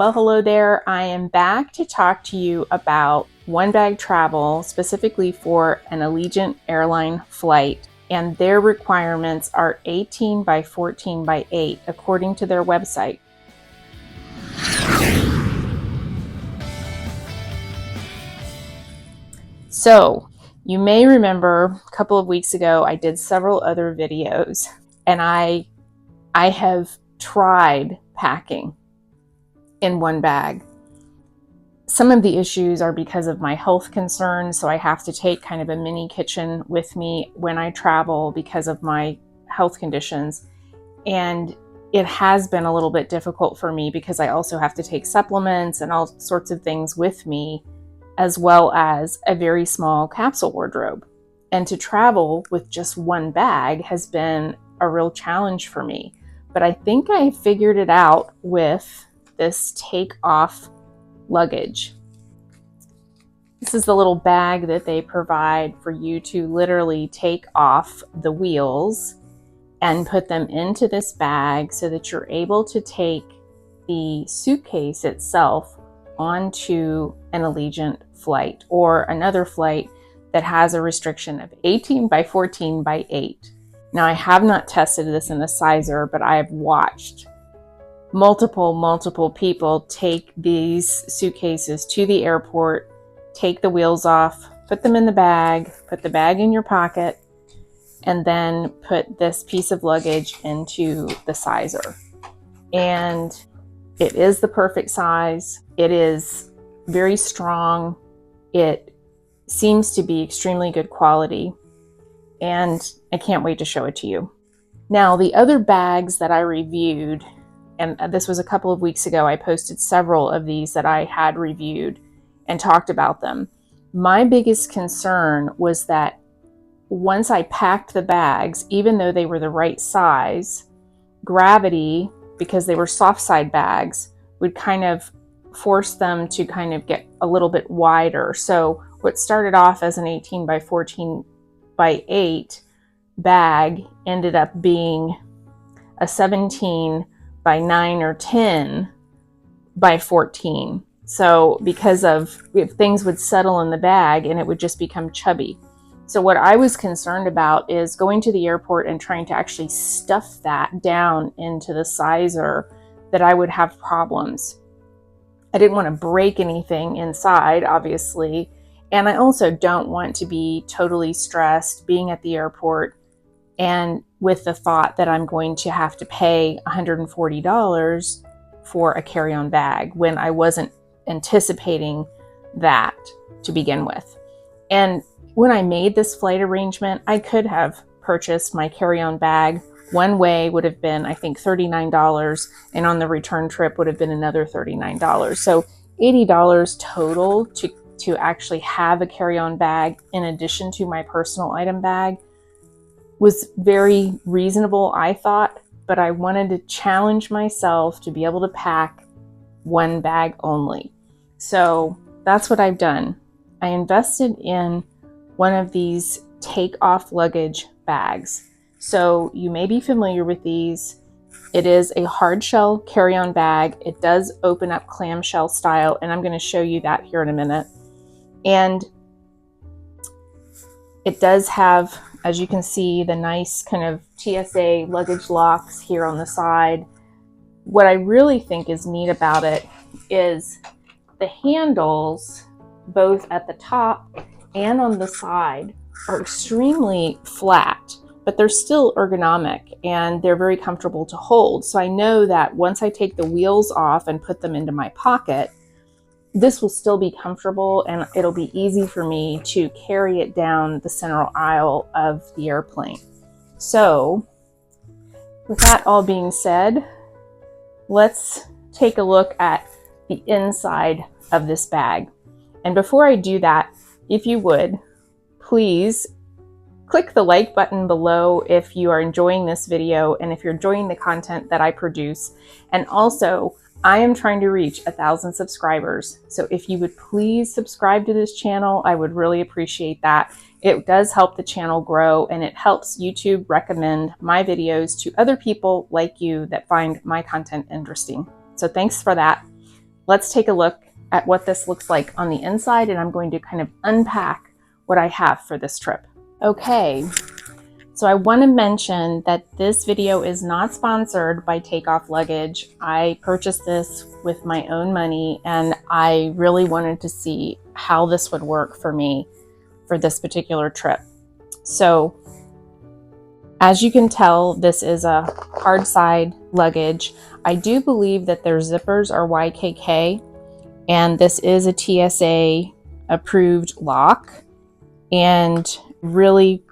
Well, hello there. I am back to talk to you about one bag travel, specifically for an Allegiant airline flight. And their requirements are 18 by 14 by 8, according to their website. So you may remember a couple of weeks ago, I did several other videos, and I have tried packing in one bag. Some of the issues are because of my health concerns, so I have to take kind of a mini kitchen with me when I travel because of my health conditions. And it has been a little bit difficult for me because I also have to take supplements and all sorts of things with me, as well as a very small capsule wardrobe. And to travel with just one bag has been a real challenge for me. But I think I figured it out with this Takeoff Luggage. This is the little bag that they provide for you to literally take off the wheels and put them into this bag so that you're able to take the suitcase itself onto an Allegiant flight or another flight that has a restriction of 18 by 14 by 8. Now, I have not tested this in a sizer, but I have watched multiple people take these suitcases to the airport, take the wheels off, put them in the bag, put the bag in your pocket, and then put this piece of luggage into the sizer. And it is the perfect size. It is very strong. It seems to be extremely good quality. And I can't wait to show it to you. Now, the other bags that I reviewed, and this was a couple of weeks ago, I posted several of these that I had reviewed and talked about them. My biggest concern was that once I packed the bags, even though they were the right size, gravity, because they were soft side bags, would kind of force them to kind of get a little bit wider. So what started off as an 18 by 14 by 8 bag ended up being a 17 by 9 or 10 by 14. So because of if things would settle in the bag and it would just become chubby. So what I was concerned about is going to the airport and trying to actually stuff that down into the sizer, that I would have problems. I didn't want to break anything inside, obviously. And I also don't want to be totally stressed being at the airport and with the thought that I'm going to have to pay $140 for a carry-on bag when I wasn't anticipating that to begin with. And when I made this flight arrangement, I could have purchased my carry-on bag. One way would have been, I think, $39, and on the return trip would have been another $39. So $80 total to actually have a carry-on bag in addition to my personal item bag was very reasonable, I thought, but I wanted to challenge myself to be able to pack one bag only. So that's what I've done. I invested in one of these Takeoff Luggage bags. So you may be familiar with these. It is a hard shell carry-on bag. It does open up clamshell style, and I'm going to show you that here in a minute. And it does have, as you can see, the nice kind of TSA luggage locks here on the side. What I really think is neat about it is the handles, both at the top and on the side, are extremely flat, but they're still ergonomic and they're very comfortable to hold. So I know that once I take the wheels off and put them into my pocket, this will still be comfortable and it'll be easy for me to carry it down the central aisle of the airplane. So with that all being said, let's take a look at the inside of this bag. And before I do that, if you would, please click the like button below if you are enjoying this video and if you're enjoying the content that I produce. And also, I am trying to reach 1,000 subscribers. So if you would please subscribe to this channel, I would really appreciate that. It does help the channel grow and it helps YouTube recommend my videos to other people like you that find my content interesting. So thanks for that. let's take a look at what this looks like on the inside, and I'm going to kind of unpack what I have for this trip. Okay, so I want to mention that this video is not sponsored by Takeoff Luggage. I purchased this with my own money, and I really wanted to see how this would work for me for this particular trip. So as you can tell, this is a hard side luggage. I do believe that their zippers are YKK, and this is a TSA approved lock. And really,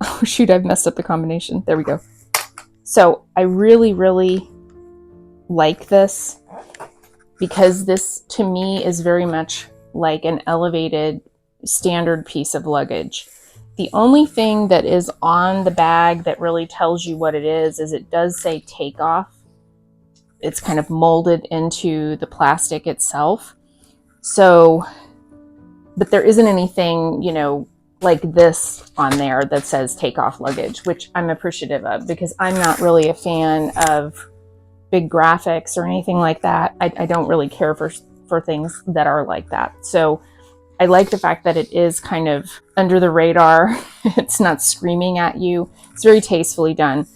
oh shoot, I've messed up the combination. There we go. So I really, really like this because this to me is very much like an elevated standard piece of luggage. The only thing that is on the bag that really tells you what it is it does say Takeoff. It's kind of molded into the plastic itself. So, but there isn't anything, you know, like this on there that says Takeoff Luggage, which I'm appreciative of because I'm not really a fan of big graphics or anything like that. I don't really care for things that are like that. So I like the fact that it is kind of under the radar. It's not screaming at you. It's very tastefully done.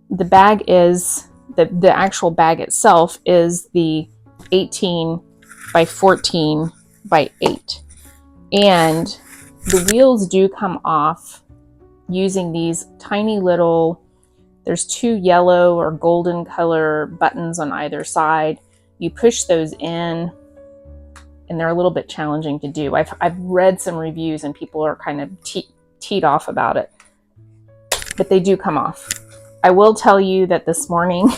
The bag is, the actual bag itself is the 18 by 14 by 8. And the wheels do come off using these tiny little, there's 2 yellow or golden color buttons on either side. You push those in, and they're a little bit challenging to do. I've read some reviews and people are kind of teed off about it, but they do come off. I will tell you that this morning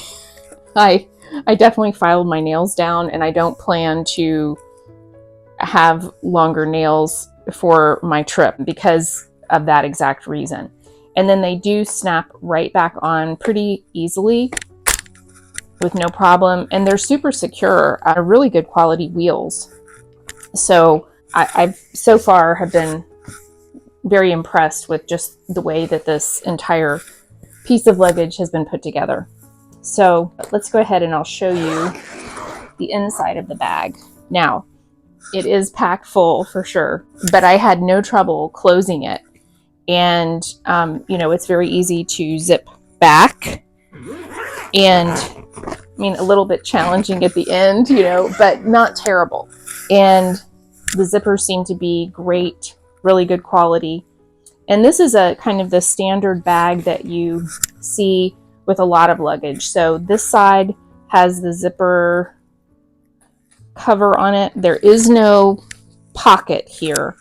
I definitely filed my nails down, and I don't plan to have longer nails for my trip because of that exact reason. And then they do snap right back on pretty easily with no problem, and they're super secure. Really good quality wheels. So I've so far have been very impressed with just the way that this entire piece of luggage has been put together. So let's go ahead and I'll show you the inside of the bag. Now, it is packed full for sure, but I had no trouble closing it. And, you know, it's very easy to zip back, and I mean, a little bit challenging at the end, you know, but not terrible. And the zippers seem to be great, really good quality. And this is a kind of the standard bag that you see with a lot of luggage. So this side has the zipper cover on it. There is no pocket here.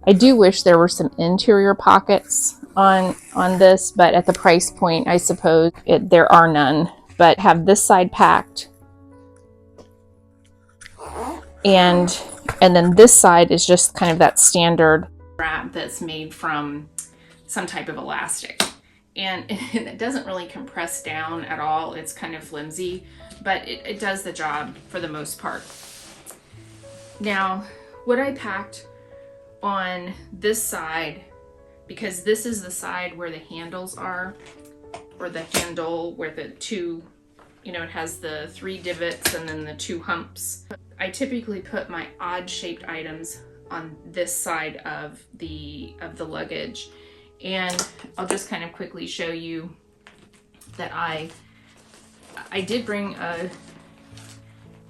I do wish there were some interior pockets on this, but at the price point, I suppose there are none. But have this side packed, and then this side is just kind of that standard wrap that's made from some type of elastic, and it doesn't really compress down at all. It's kind of flimsy, but it does the job for the most part. Now, what I packed on this side, because this is the side where the handles are, or the handle where the 2, you know, it has the 3 divots and then the 2 humps. I typically put my odd shaped items on this side of the luggage, and I'll just kind of quickly show you that I did bring a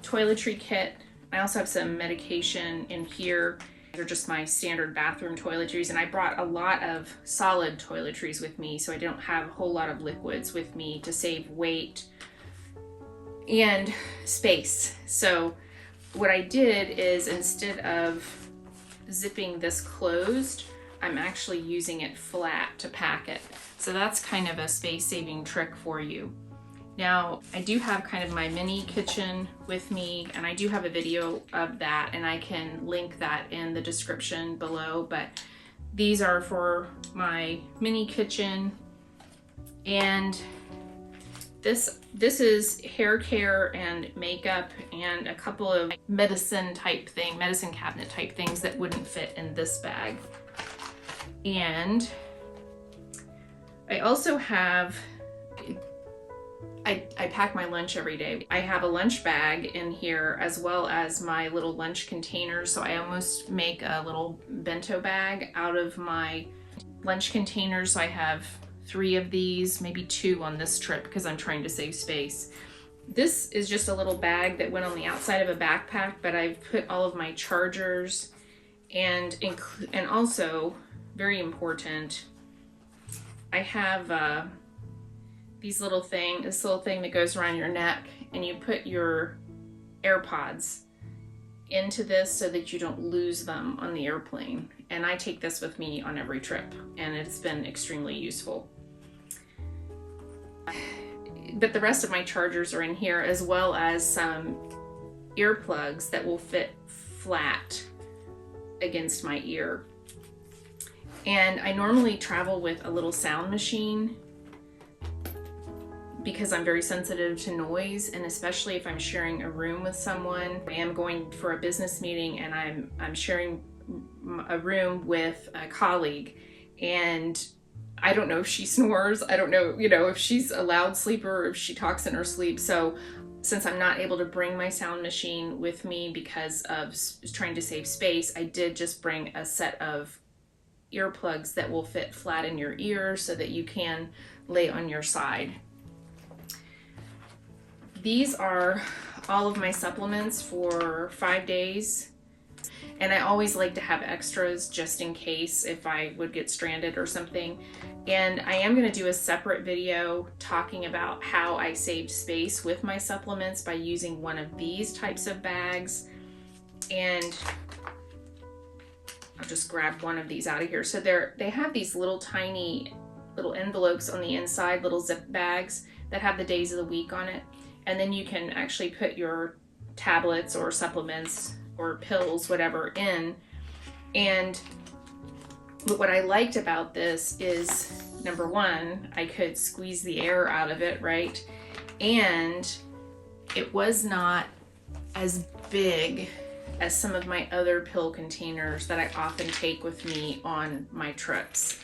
toiletry kit. I also have some medication in here. They're just my standard bathroom toiletries, and I brought a lot of solid toiletries with me, so I don't have a whole lot of liquids with me to save weight and space. So what I did is, instead of zipping this closed, I'm actually using it flat to pack it. So that's kind of a space-saving trick for you. Now, I do have kind of my mini kitchen with me, and I do have a video of that, and I can link that in the description below, but these are for my mini kitchen. And this is hair care and makeup and a couple of medicine cabinet type things that wouldn't fit in this bag. And I also have I pack my lunch every day. I have a lunch bag in here as well as my little lunch container. So I almost make a little bento bag out of my lunch containers. So I have 3 of these, maybe 2 on this trip because I'm trying to save space. This is just a little bag that went on the outside of a backpack, but I've put all of my chargers and also, very important, I have this little thing that goes around your neck, and you put your AirPods into this so that you don't lose them on the airplane. And I take this with me on every trip, and it's been extremely useful. But the rest of my chargers are in here, as well as some earplugs that will fit flat against my ear. And I normally travel with a little sound machine because I'm very sensitive to noise, and especially if I'm sharing a room with someone. I am going for a business meeting and I'm sharing a room with a colleague, and I don't know if she snores. I don't know, if she's a loud sleeper or if she talks in her sleep. So since I'm not able to bring my sound machine with me because of trying to save space, I did just bring a set of earplugs that will fit flat in your ear so that you can lay on your side. These are all of my supplements for 5 days. And I always like to have extras just in case if I would get stranded or something. And I am going to do a separate video talking about how I saved space with my supplements by using one of these types of bags. And I'll just grab one of these out of here. So they have these little tiny little envelopes on the inside, little zip bags that have the days of the week on it. And then you can actually put your tablets or supplements or pills, whatever, in. And what I liked about this is, number one, I could squeeze the air out of it, right? And it was not as big as some of my other pill containers that I often take with me on my trips.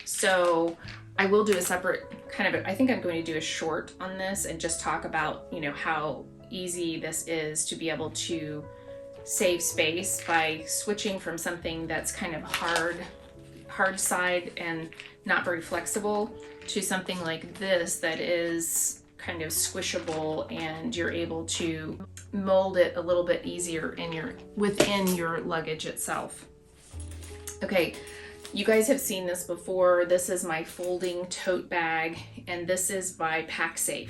So I will do a separate I think I'm going to do a short on this and just talk about, how easy this is to be able to save space by switching from something that's kind of hard side and not very flexible to something like this that is kind of squishable, and you're able to mold it a little bit easier within your luggage itself. Okay, you guys have seen this before. This is my folding tote bag, and this is by PackSafe.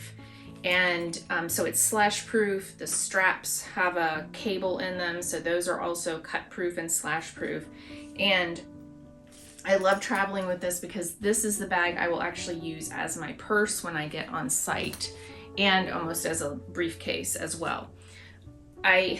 And so it's slash proof. The straps have a cable in them, so those are also cut proof and slash proof. And I love traveling with this because this is the bag I will actually use as my purse when I get on site, and almost as a briefcase as well. I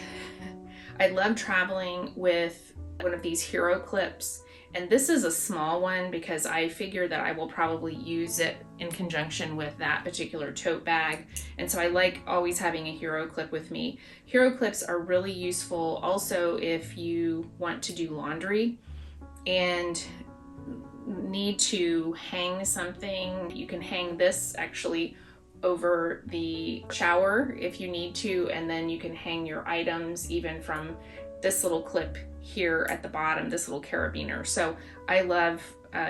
love traveling with one of these hero clips. And this is a small one because I figure that I will probably use it in conjunction with that particular tote bag. And so I like always having a hero clip with me. Hero clips are really useful also if you want to do laundry and need to hang something. You can hang this actually over the shower if you need to, and then you can hang your items even from this little clip here at the bottom, this little carabiner. So I love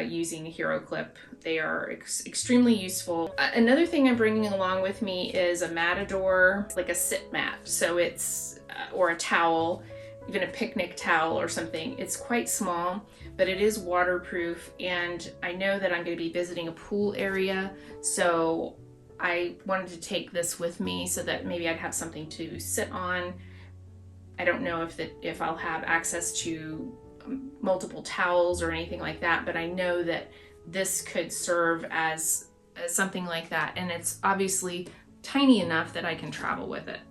using a hero clip. They are extremely useful. Another thing I'm bringing along with me is a matador, like a sit mat. So it's, or a towel, even a picnic towel or something. It's quite small, but it is waterproof. And I know that I'm going to be visiting a pool area, so I wanted to take this with me so that maybe I'd have something to sit on. I don't know if I'll have access to multiple towels or anything like that, but I know that this could serve as something like that. And it's obviously tiny enough that I can travel with it.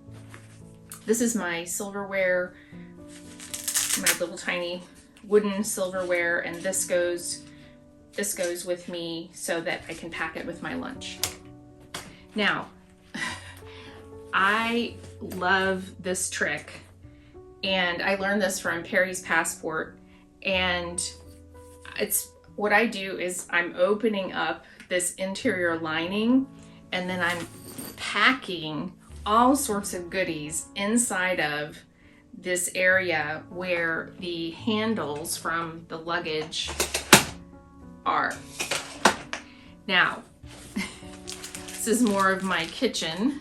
This is my silverware, my little tiny wooden silverware, and this goes with me so that I can pack it with my lunch. Now, I love this trick. And I learned this from Perry's Passport, and it's what I do is I'm opening up this interior lining, and then I'm packing all sorts of goodies inside of this area where the handles from the luggage are. Now, this is more of my kitchen.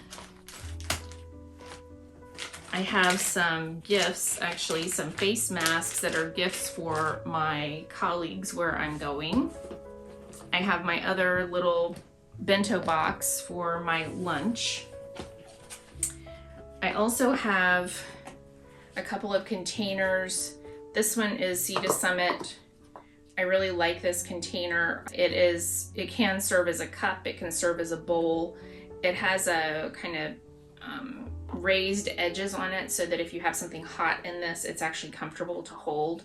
I have some gifts, actually some face masks that are gifts for my colleagues where I'm going. I have my other little bento box for my lunch. I also have a couple of containers. This one is Sea to Summit. I really like this container. It can serve as a cup, it can serve as a bowl. It has a kind of raised edges on it so that if you have something hot in this, it's actually comfortable to hold.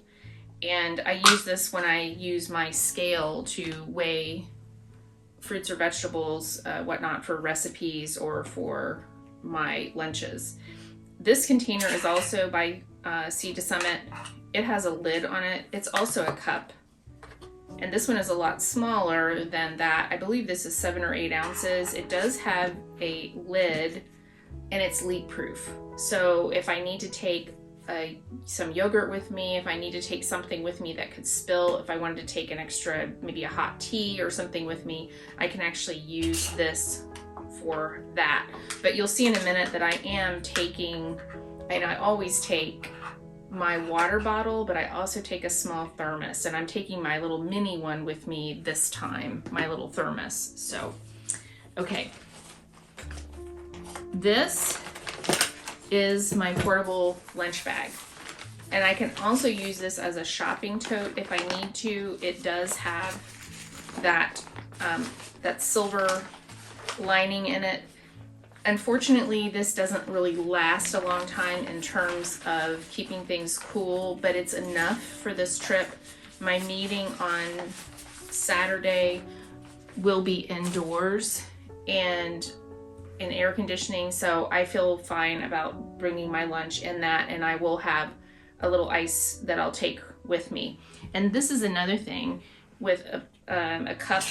And I use this when I use my scale to weigh fruits or vegetables, whatnot, for recipes or for my lunches. This container is also by Sea to Summit. It has a lid on it. It's also a cup. And this one is a lot smaller than that. I believe this is 7 or 8 ounces. It does have a lid and it's leak proof. So if I need to take some yogurt with me, if I need to take something with me that could spill, if I wanted to take an extra, maybe a hot tea or something with me, I can actually use this for that. But you'll see in a minute that I am taking, and I always take my water bottle, but I also take a small thermos, and I'm taking my little mini one with me this time, my little thermos. So, okay. This is my portable lunch bag. And I can also use this as a shopping tote if I need to. It does have that, that silver lining in it. Unfortunately, this doesn't really last a long time in terms of keeping things cool, but it's enough for this trip. My meeting on Saturday will be indoors and in air conditioning, so I feel fine about bringing my lunch in that, and I will have a little ice that I'll take with me. And this is another thing with a cup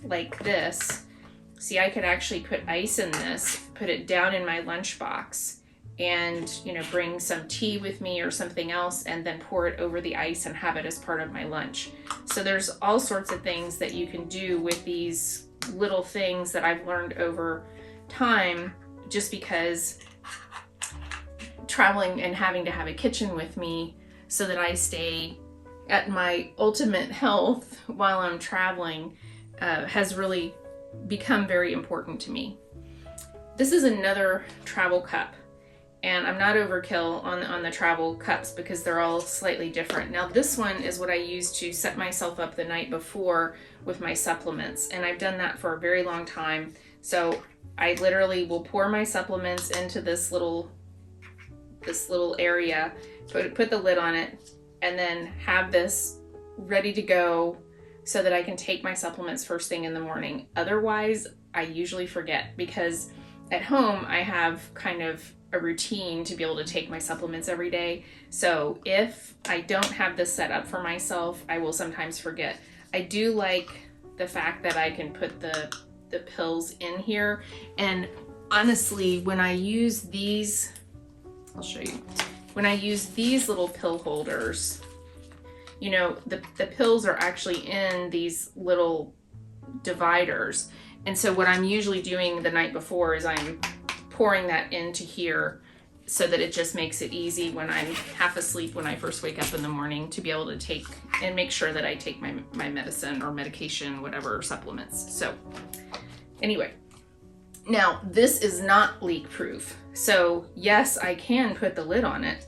like this. See, I could actually put ice in this, put it down in my lunchbox, and bring some tea with me or something else, and then pour it over the ice and have it as part of my lunch. So there's all sorts of things that you can do with these little things that I've learned over time, just because traveling and having to have a kitchen with me so that I stay at my ultimate health while I'm traveling has really become very important to me. This is another travel cup, and I'm not overkill on the travel cups because they're all slightly different. Now this one is what I use to set myself up the night before with my supplements, and I've done that for a very long time. So I literally will pour my supplements into this little area, put the lid on it, and then have this ready to go so that I can take my supplements first thing in the morning. Otherwise, I usually forget, because at home I have kind of a routine to be able to take my supplements every day. So if I don't have this set up for myself, I will sometimes forget. I do like the fact that I can put the pills in here. And honestly, when I use these, I'll show you. When I use these little pill holders, the pills are actually in these little dividers. And so what I'm usually doing the night before is I'm pouring that into here so that it just makes it easy when I'm half asleep when I first wake up in the morning to be able to take and make sure that I take my medicine or medication, whatever, supplements. So anyway, now this is not leak proof. So yes, I can put the lid on it,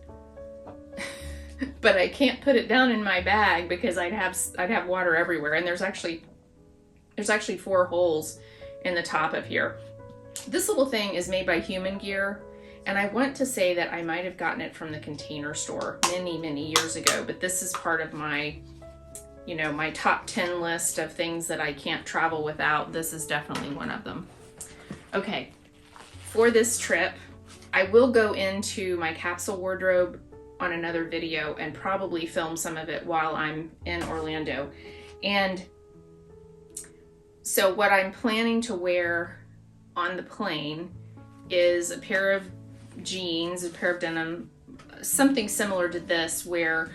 but I can't put it down in my bag because I'd have water everywhere. And there's actually 4 holes in the top of here. This little thing is made by Human Gear, and I want to say that I might have gotten it from the Container Store many years ago, but this is part of my my top 10 list of things that I can't travel without. This is definitely one of them. Okay, for this trip, I will go into my capsule wardrobe on another video and probably film some of it while I'm in Orlando. And so what I'm planning to wear on the plane is a pair of jeans, a pair of denim, something similar to this, where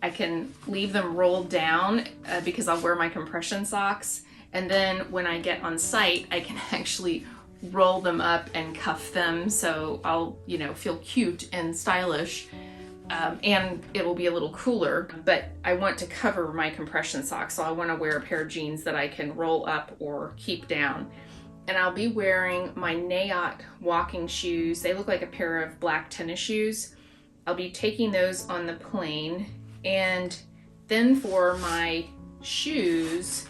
I can leave them rolled down because I'll wear my compression socks. And then when I get on site, I can actually roll them up and cuff them, so I'll, you know, feel cute and stylish. And it will be a little cooler, but I want to cover my compression socks, so I want to wear a pair of jeans that I can roll up or keep down. And I'll be wearing my Nayot walking shoes. They look like a pair of black tennis shoes. I'll be taking those on the plane. And then for my shoes,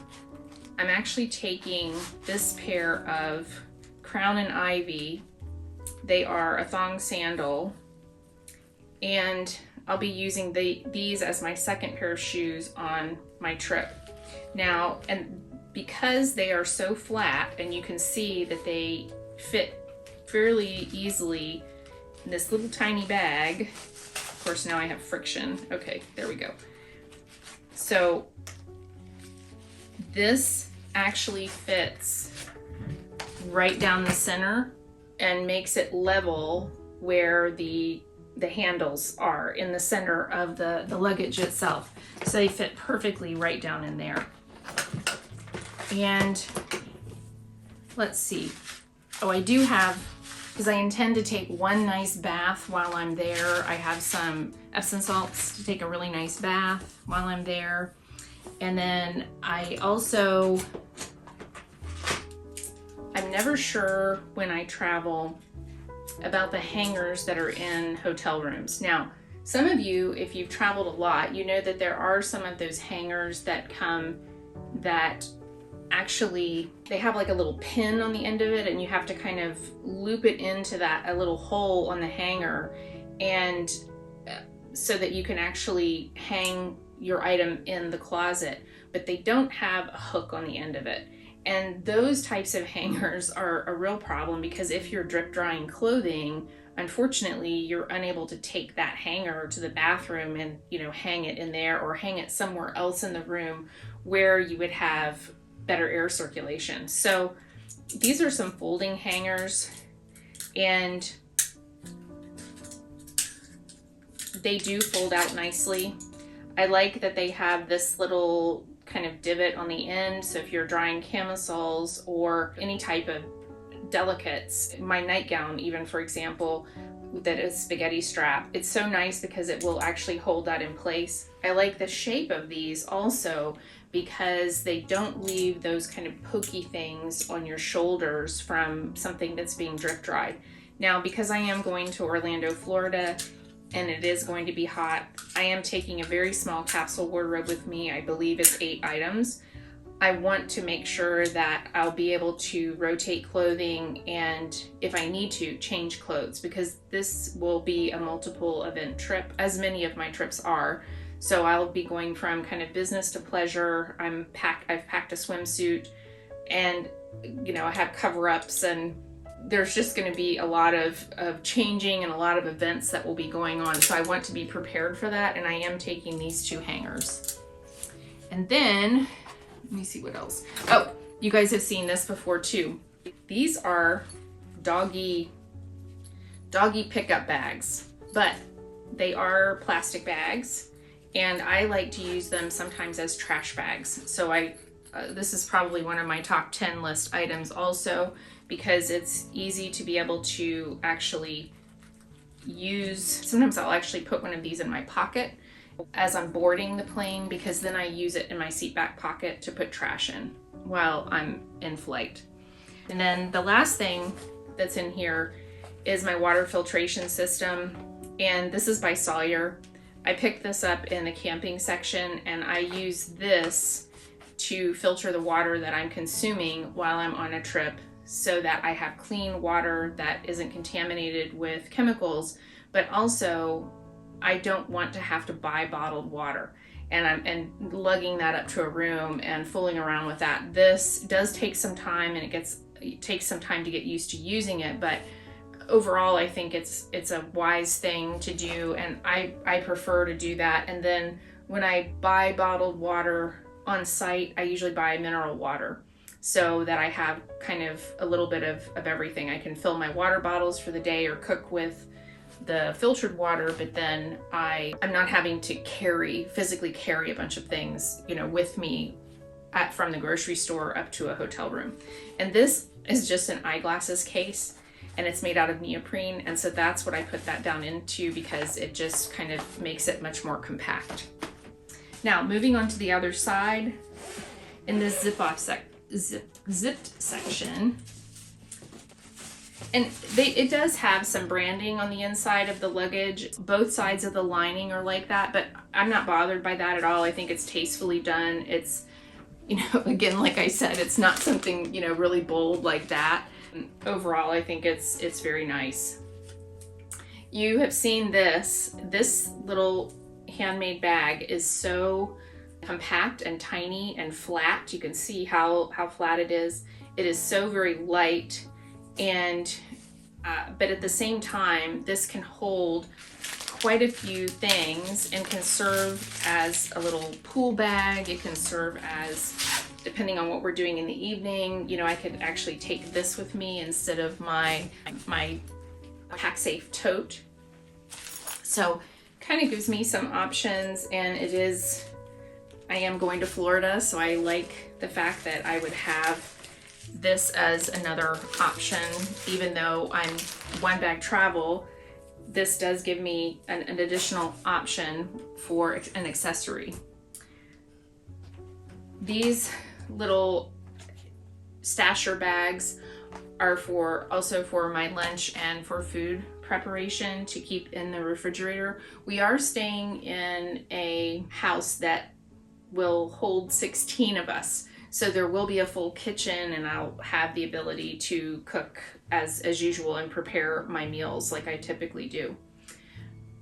I'm actually taking this pair of Crown and Ivy. They are a thong sandal, and I'll be using these as my second pair of shoes on my trip. Now, and because they are so flat, and you can see that they fit fairly easily in this little tiny bag. Of course, now I have friction. Okay, there we go. So this actually fits right down the center and makes it level where the handles are in the center of the luggage itself. So they fit perfectly right down in there. And let's see. Oh, I do have, because I intend to take one nice bath while I'm there. I have some Epsom salts to take a really nice bath while I'm there. And then I also, I'm never sure when I travel about the hangers that are in hotel rooms. Now, some of you, if you've traveled a lot, you know that there are some of those hangers that come that actually, they have like a little pin on the end of it, and you have to kind of loop it into a little hole on the hanger, and so that you can actually hang your item in the closet, but they don't have a hook on the end of it. And those types of hangers are a real problem, because if you're drip drying clothing, unfortunately, you're unable to take that hanger to the bathroom and, you know, hang it in there, or hang it somewhere else in the room where you would have better air circulation. So these are some folding hangers, and they do fold out nicely. I like that they have this little kind of divot on the end, so if you're drying camisoles or any type of delicates, my nightgown even, for example, that is spaghetti strap, it's so nice because it will actually hold that in place. I like the shape of these also, because they don't leave those kind of pokey things on your shoulders from something that's being drip dried. Now, because I am going to Orlando, Florida, and it is going to be hot, I am taking a very small capsule wardrobe with me. I believe it's 8 items. I want to make sure that I'll be able to rotate clothing, and if I need to, change clothes, because this will be a multiple event trip, as many of my trips are. So I'll be going from kind of business to pleasure. I've packed a swimsuit, and you know, I have cover-ups, and there's just going to be a lot of changing and a lot of events that will be going on. So I want to be prepared for that, and I am taking these 2 hangers. And then, let me see what else. Oh, you guys have seen this before too. These are doggy pickup bags, but they are plastic bags, and I like to use them sometimes as trash bags. So this is probably one of my top 10 list items also, because it's easy to be able to actually use. Sometimes I'll actually put one of these in my pocket as I'm boarding the plane, because then I use it in my seat back pocket to put trash in while I'm in flight. And then the last thing that's in here is my water filtration system, and this is by Sawyer. I picked this up in the camping section, and I use this to filter the water that I'm consuming while I'm on a trip, so that I have clean water that isn't contaminated with chemicals, but also I don't want to have to buy bottled water and lugging that up to a room and fooling around with that. This does take some time, and it takes some time to get used to using it, but overall I think it's a wise thing to do, and I prefer to do that. And then when I buy bottled water on site, I usually buy mineral water. so that I have kind of a little bit of everything. I can fill my water bottles for the day or cook with the filtered water, but then I'm not having to physically carry a bunch of things, you know, with me from the grocery store up to a hotel room. And this is just an eyeglasses case, and it's made out of neoprene, and so that's what I put that down into, because it just kind of makes it much more compact. Now, moving on to the other side, in this zipped section, and it does have some branding on the inside of the luggage. Both sides of the lining are like that, but I'm not bothered by that at all. I think it's tastefully done. It's, you know, again, like I said, it's not something, you know, really bold like that. Overall, I think it's very nice. You have seen this little handmade bag is so compact and tiny and flat. You can see how flat it is. It is so very light, and but at the same time, this can hold quite a few things and can serve as a little pool bag. It can serve as, depending on what we're doing in the evening, you know, I could actually take this with me instead of my pack safe tote. So kind of gives me some options, and I am going to Florida, so I like the fact that I would have this as another option. Even though I'm one bag travel, this does give me an additional option for an accessory. These little stasher bags are also for my lunch and for food preparation to keep in the refrigerator. We are staying in a house that will hold 16 of us, so there will be a full kitchen, and I'll have the ability to cook as usual and prepare my meals like I typically do.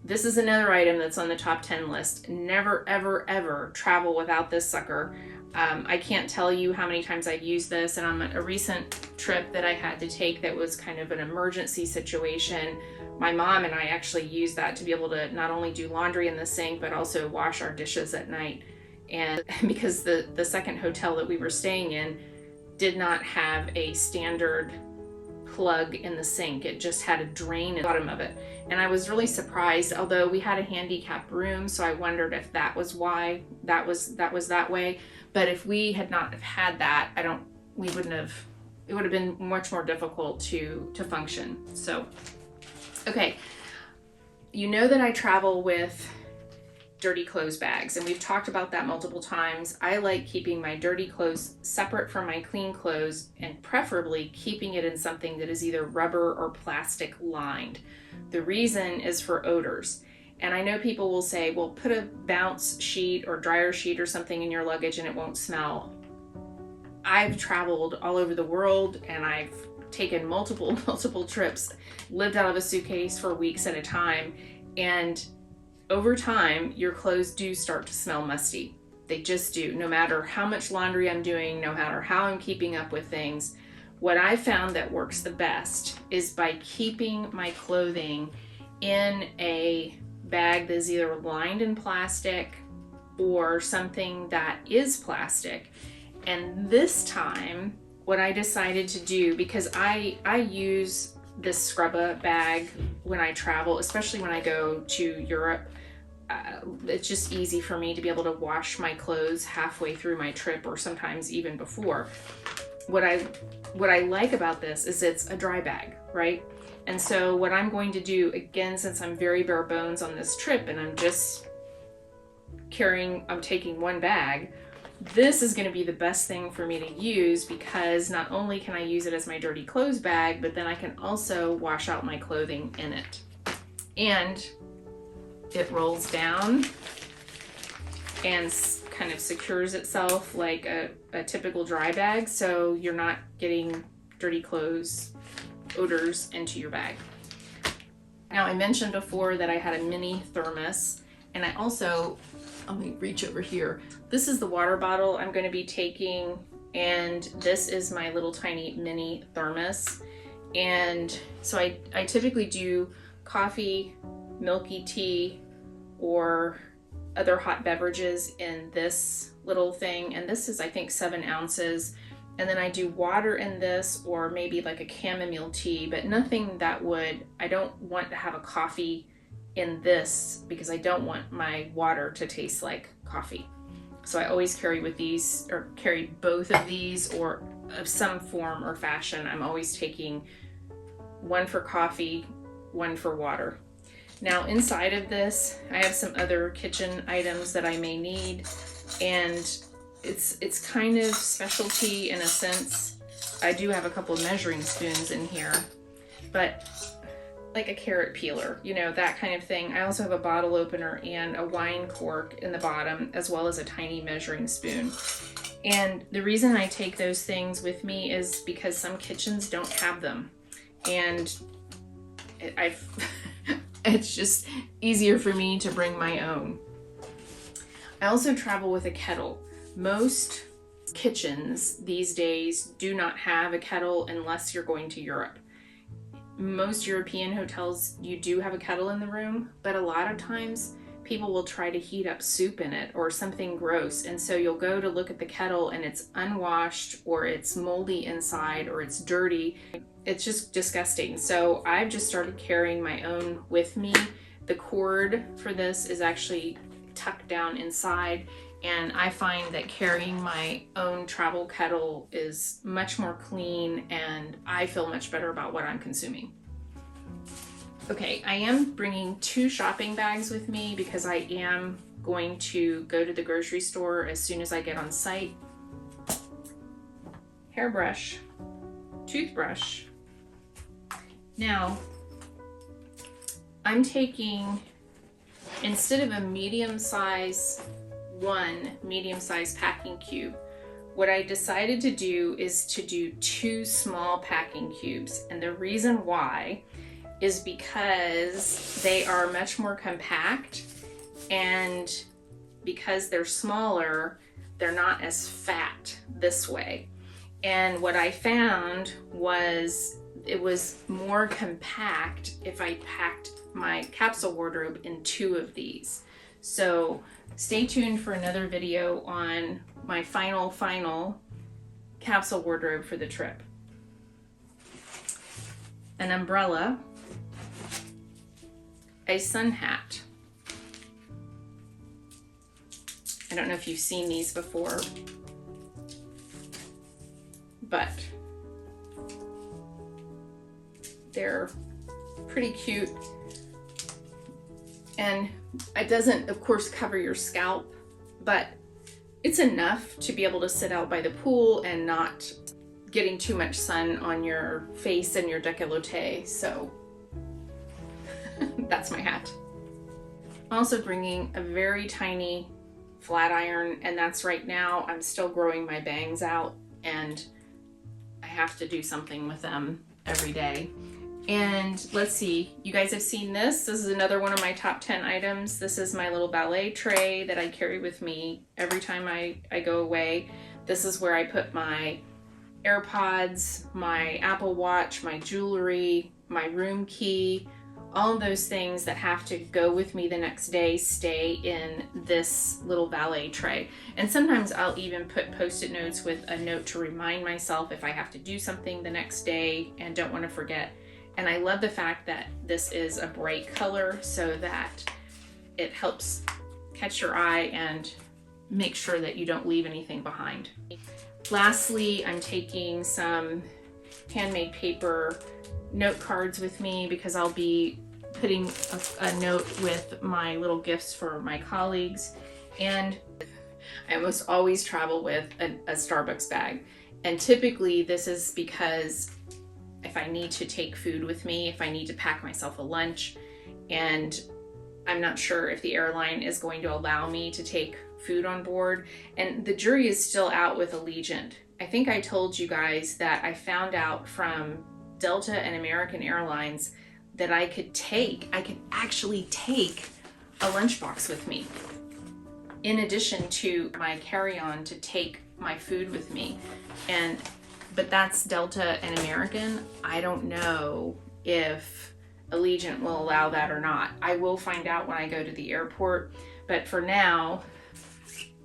This is another item that's on the top 10 list. Never, ever, ever travel without this sucker. I can't tell you how many times I've used this, and on a recent trip that I had to take that was kind of an emergency situation, my mom and I actually used that to be able to not only do laundry in the sink, but also wash our dishes at night. And because the second hotel that we were staying in did not have a standard plug in the sink, it just had a drain in the bottom of it. And I was really surprised, although we had a handicapped room, so I wondered if that was why that was that way. But if we had not have had that, it would have been much more difficult to function. So, okay, you know that I travel with dirty clothes bags, and we've talked about that multiple times. I like keeping my dirty clothes separate from my clean clothes, and preferably keeping it in something that is either rubber or plastic lined. The reason is for odors. And I know people will say, well, put a bounce sheet or dryer sheet or something in your luggage and it won't smell. I've traveled all over the world, and I've taken multiple trips, lived out of a suitcase for weeks at a time, and over time, your clothes do start to smell musty. They just do, no matter how much laundry I'm doing, no matter how I'm keeping up with things. What I found that works the best is by keeping my clothing in a bag that is either lined in plastic or something that is plastic. And this time, what I decided to do, because I use this scrubba bag when I travel, especially when I go to Europe. It's just easy for me to be able to wash my clothes halfway through my trip, or sometimes even before. What I like about this is it's a dry bag, right? And so what I'm going to do, again, since I'm very bare bones on this trip and I'm taking one bag, this is going to be the best thing for me to use, because not only can I use it as my dirty clothes bag, but then I can also wash out my clothing in it. And it rolls down and kind of secures itself like a typical dry bag, so you're not getting dirty clothes odors into your bag. Now, I mentioned before that I had a mini thermos, and I also, let me reach over here. This is the water bottle I'm going to be taking, and this is my little tiny mini thermos. And so I typically do coffee, milky tea, or other hot beverages in this little thing. And this is, I think, 7 ounces. And then I do water in this, or maybe like a chamomile tea, but nothing that would, I don't want to have a coffee in this because I don't want my water to taste like coffee. So I always carry with these, or carry both of these, or of some form or fashion. I'm always taking one for coffee, one for water. Now inside of this, I have some other kitchen items that I may need, and it's kind of specialty in a sense. I do have a couple of measuring spoons in here, but like a carrot peeler, you know, that kind of thing. I also have a bottle opener and a wine cork in the bottom, as well as a tiny measuring spoon. And the reason I take those things with me is because some kitchens don't have them. And it's just easier for me to bring my own. I also travel with a kettle. Most kitchens these days do not have a kettle unless you're going to Europe. Most European hotels, you do have a kettle in the room, but a lot of times people will try to heat up soup in it or something gross. And so you'll go to look at the kettle and it's unwashed, or it's moldy inside, or it's dirty. It's just disgusting. So I've just started carrying my own with me. The cord for this is actually tucked down inside, and I find that carrying my own travel kettle is much more clean, and I feel much better about what I'm consuming. Okay, I am bringing 2 shopping bags with me because I am going to go to the grocery store as soon as I get on site. Hairbrush, toothbrush. Now, I'm taking, instead of a medium-size packing cube, what I decided to do is to do 2 small packing cubes. And the reason why is because they are much more compact, and because they're smaller, they're not as fat this way. And what I found was it was more compact if I packed my capsule wardrobe in 2 of these. So stay tuned for another video on my final capsule wardrobe for the trip. An umbrella, a sun hat. I don't know if you've seen these before, but they're pretty cute. And it doesn't, of course, cover your scalp, but it's enough to be able to sit out by the pool and not getting too much sun on your face and your décolleté. So that's my hat. Also bringing a very tiny flat iron, and that's right now I'm still growing my bangs out, and I have to do something with them every day. And let's see, you guys have seen this. This is another one of my top 10 items. This is my little ballet tray that I carry with me every time I go away. This is where I put my AirPods, my Apple Watch, my jewelry, my room key, all of those things that have to go with me the next day stay in this little ballet tray. And sometimes I'll even put Post-it notes with a note to remind myself if I have to do something the next day and don't want to forget. And I love the fact that this is a bright color so that it helps catch your eye and make sure that you don't leave anything behind. Lastly, I'm taking some handmade paper note cards with me because I'll be putting a note with my little gifts for my colleagues. And I almost always travel with a Starbucks bag. And typically this is because if I need to take food with me, if I need to pack myself a lunch, and I'm not sure if the airline is going to allow me to take food on board. And the jury is still out with Allegiant. I think I told you guys that I found out from Delta and American Airlines that I could actually take a lunchbox with me, in addition to my carry-on to take my food with me. But that's Delta and American. I don't know if Allegiant will allow that or not. I will find out when I go to the airport, but for now,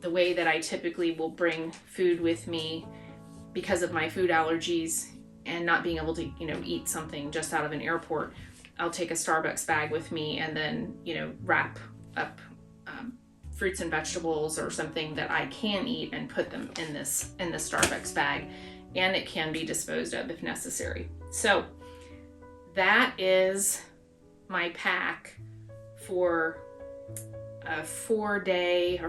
the way that I typically will bring food with me because of my food allergies and not being able to, eat something just out of an airport, I'll take a Starbucks bag with me and then, wrap up fruits and vegetables or something that I can eat and put them in the Starbucks bag, and it can be disposed of if necessary. So that is my pack for a 4-night,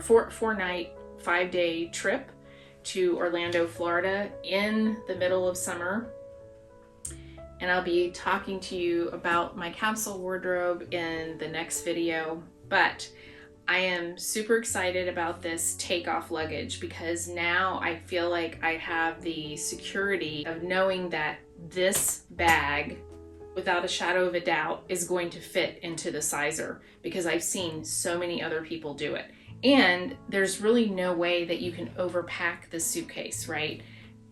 5-day trip to Orlando, Florida in the middle of summer. And I'll be talking to you about my capsule wardrobe in the next video. But I am super excited about this Takeoff Luggage because now I feel like I have the security of knowing that this bag, without a shadow of a doubt, is going to fit into the sizer because I've seen so many other people do it. And there's really no way that you can overpack this suitcase, right?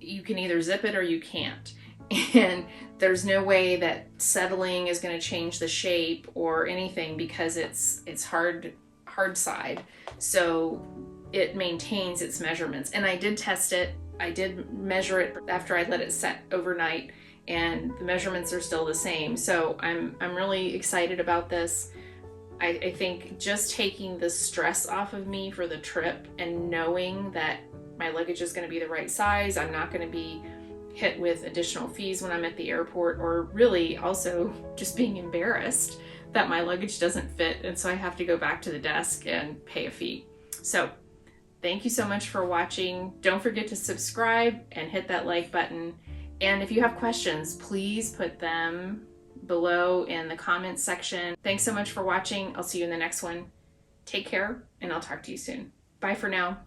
You can either zip it or you can't. And there's no way that settling is going to change the shape or anything because it's hard side. So it maintains its measurements. And I did test it. I did measure it after I let it set overnight, and the measurements are still the same. So I'm really excited about this. I think just taking the stress off of me for the trip and knowing that my luggage is going to be the right size, I'm not going to be hit with additional fees when I'm at the airport, or really also just being embarrassed that my luggage doesn't fit and so I have to go back to the desk and pay a fee. So thank you so much for watching. Don't forget to subscribe and hit that like button. And if you have questions, please put them below in the comments section. Thanks so much for watching. I'll see you in the next one. Take care, and I'll talk to you soon. Bye for now.